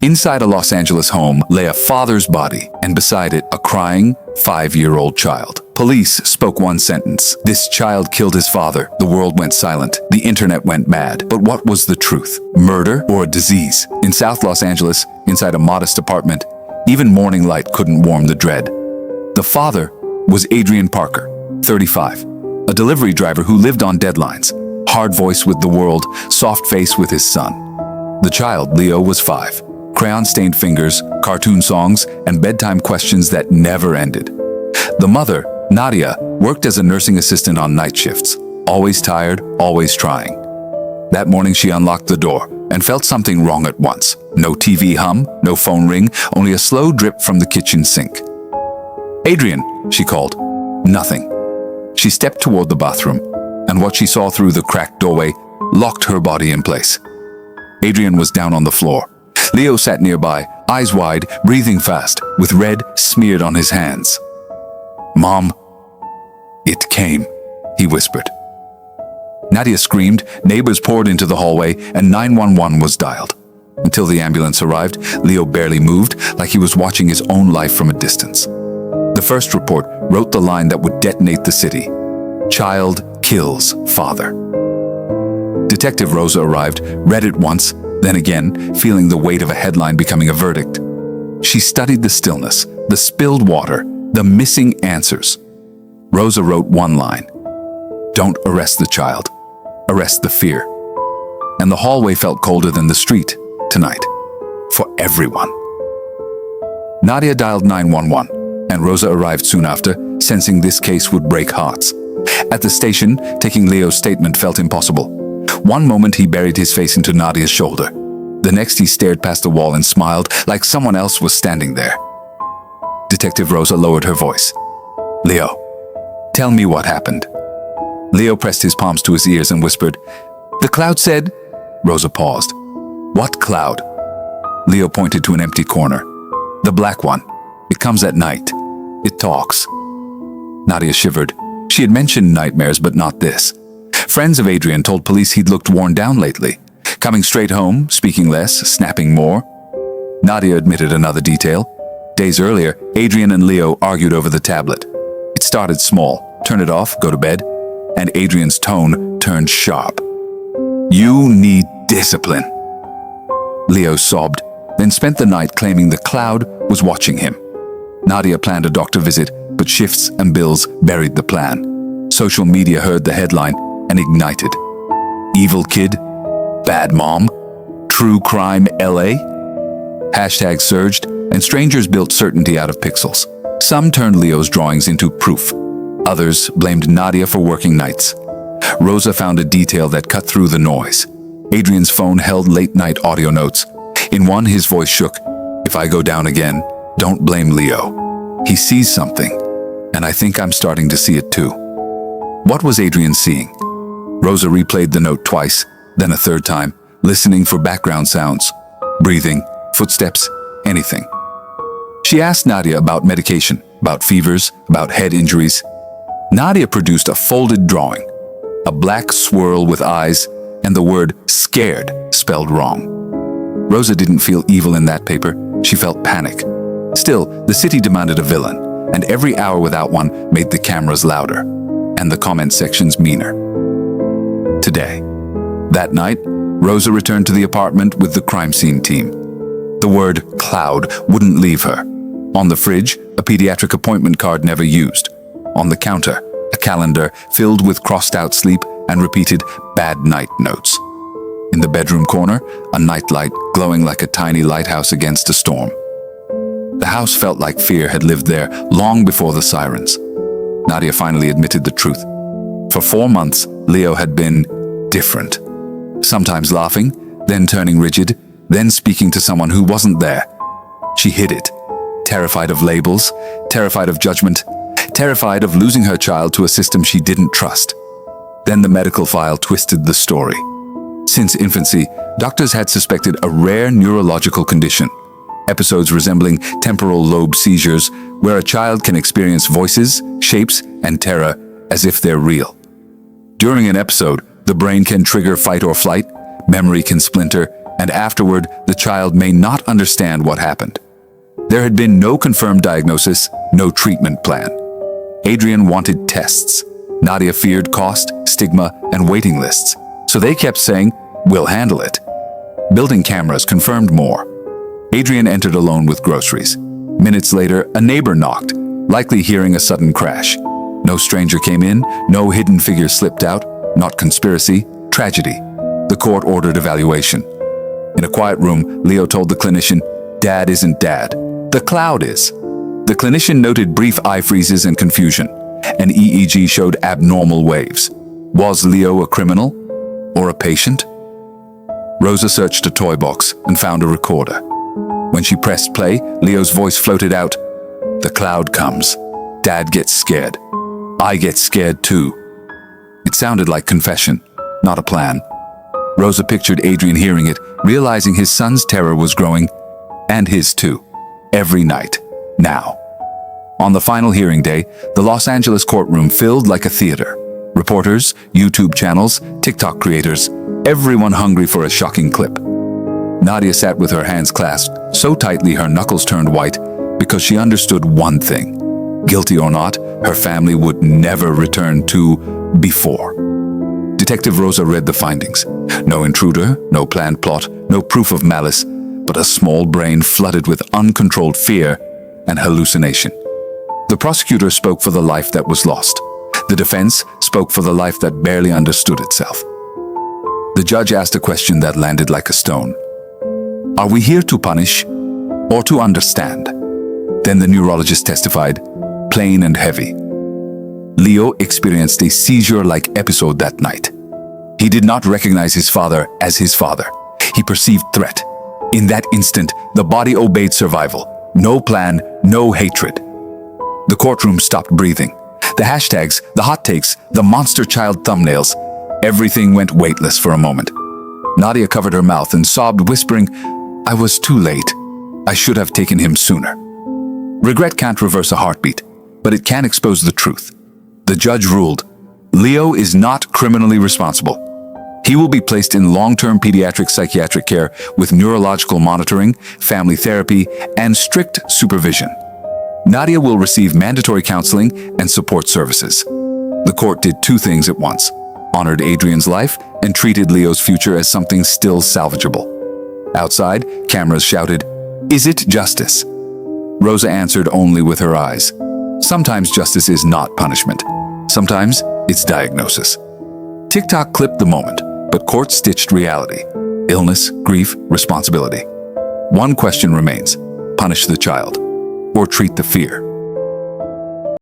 Inside a Los Angeles home lay a father's body, and beside it, a crying 5-year-old child. Police spoke one sentence. This child killed his father. The world went silent. The internet went mad. But what was the truth? Murder or a disease? In South Los Angeles, inside a modest apartment, even morning light couldn't warm the dread. The father was Adrian Parker, 35, a delivery driver who lived on deadlines, hard voice with the world, soft face with his son. The child, Leo, was 5. Crayon-stained fingers, cartoon songs, and bedtime questions that never ended. The mother, Nadia, worked as a nursing assistant on night shifts, always tired, always trying. That morning she unlocked the door and felt something wrong at once. No TV hum, no phone ring, only a slow drip from the kitchen sink. "Adrian," she called. Nothing. She stepped toward the bathroom, and what she saw through the cracked doorway locked her body in place. Adrian was down on the floor. Leo sat nearby, eyes wide, breathing fast, with red smeared on his hands. "Mom, it came," he whispered. Nadia screamed, neighbors poured into the hallway, and 911 was dialed. Until the ambulance arrived, Leo barely moved, like he was watching his own life from a distance. The first report wrote the line that would detonate the city. "Child kills father." Detective Rosa arrived, read it once, then again, feeling the weight of a headline becoming a verdict. She studied the stillness, the spilled water, the missing answers. Rosa wrote one line: "Don't arrest the child, arrest the fear." And the hallway felt colder than the street tonight, for everyone. Nadia dialed 911, and Rosa arrived soon after, sensing this case would break hearts. At the station, taking Leo's statement felt impossible. One moment he buried his face into Nadia's shoulder. The next he stared past the wall and smiled like someone else was standing there. Detective Rosa lowered her voice. "Leo, tell me what happened." Leo pressed his palms to his ears and whispered, "The cloud said..." Rosa paused. "What cloud?" Leo pointed to an empty corner. "The black one. It comes at night. It talks." Nadia shivered. She had mentioned nightmares, but not this. Friends of Adrian told police he'd looked worn down lately, coming straight home, speaking less, snapping more. Nadia admitted another detail. Days earlier, Adrian and Leo argued over the tablet. It started small, turn it off, go to bed, and Adrian's tone turned sharp. "You need discipline." Leo sobbed, then spent the night claiming the cloud was watching him. Nadia planned a doctor visit, but shifts and bills buried the plan. Social media heard the headline and ignited. "Evil kid? Bad mom? True crime LA?" Hashtags surged, and strangers built certainty out of pixels. Some turned Leo's drawings into proof. Others blamed Nadia for working nights. Rosa found a detail that cut through the noise. Adrian's phone held late-night audio notes. In one, his voice shook. "If I go down again, don't blame Leo. He sees something, and I think I'm starting to see it too." What was Adrian seeing? Rosa replayed the note twice, then a third time, listening for background sounds, breathing, footsteps, anything. She asked Nadia about medication, about fevers, about head injuries. Nadia produced a folded drawing, a black swirl with eyes, and the word scared spelled wrong. Rosa didn't feel evil in that paper. She felt panic. Still, the city demanded a villain, and every hour without one made the cameras louder, and the comment sections meaner. Today. That night, Rosa returned to the apartment with the crime scene team. The word cloud wouldn't leave her. On the fridge, a pediatric appointment card never used. On the counter, a calendar filled with crossed-out sleep and repeated bad night notes. In the bedroom corner, a nightlight glowing like a tiny lighthouse against a storm. The house felt like fear had lived there long before the sirens. Nadia finally admitted the truth. For 4 months, Leo had been different. Sometimes laughing, then turning rigid, then speaking to someone who wasn't there. She hid it, terrified of labels, terrified of judgment, terrified of losing her child to a system she didn't trust. Then the medical file twisted the story. Since infancy, doctors had suspected a rare neurological condition, episodes resembling temporal lobe seizures, where a child can experience voices, shapes, and terror as if they're real. During an episode, the brain can trigger fight or flight, memory can splinter, and afterward, the child may not understand what happened. There had been no confirmed diagnosis, no treatment plan. Adrian wanted tests. Nadia feared cost, stigma, and waiting lists, so they kept saying, "We'll handle it." Building cameras confirmed more. Adrian entered alone with groceries. Minutes later, a neighbor knocked, likely hearing a sudden crash. No stranger came in, no hidden figure slipped out, not conspiracy, tragedy. The court ordered evaluation. In a quiet room, Leo told the clinician, "Dad isn't dad. The cloud is." The clinician noted brief eye freezes and confusion. An EEG showed abnormal waves. Was Leo a criminal or a patient? Rosa searched a toy box and found a recorder. When she pressed play, Leo's voice floated out, "The cloud comes. Dad gets scared. I get scared too." It sounded like confession, not a plan. Rosa pictured Adrian hearing it, realizing his son's terror was growing, and his too, every night, now. On the final hearing day, the Los Angeles courtroom filled like a theater. Reporters, YouTube channels, TikTok creators, everyone hungry for a shocking clip. Nadia sat with her hands clasped, so tightly her knuckles turned white, because she understood one thing. Guilty or not, her family would never return to before. Detective Rosa read the findings. No intruder, no planned plot, no proof of malice, but a small brain flooded with uncontrolled fear and hallucination. The prosecutor spoke for the life that was lost. The defense spoke for the life that barely understood itself. The judge asked a question that landed like a stone. Are we here to punish or to understand? Then the neurologist testified, plain and heavy. Leo experienced a seizure-like episode that night. He did not recognize his father as his father. He perceived threat. In that instant, the body obeyed survival. No plan, no hatred. The courtroom stopped breathing. The hashtags, the hot takes, the monster child thumbnails, everything went weightless for a moment. Nadia covered her mouth and sobbed, whispering, "I was too late. I should have taken him sooner." Regret can't reverse a heartbeat, but it can expose the truth. The judge ruled, Leo is not criminally responsible. He will be placed in long-term pediatric psychiatric care with neurological monitoring, family therapy, and strict supervision. Nadia will receive mandatory counseling and support services. The court did two things at once: honored Adrian's life and treated Leo's future as something still salvageable. Outside, cameras shouted, "Is it justice?" Rosa answered only with her eyes. Sometimes justice is not punishment. Sometimes it's diagnosis. TikTok clipped the moment, but court stitched reality. Illness, grief, responsibility. One question remains: punish the child or treat the fear?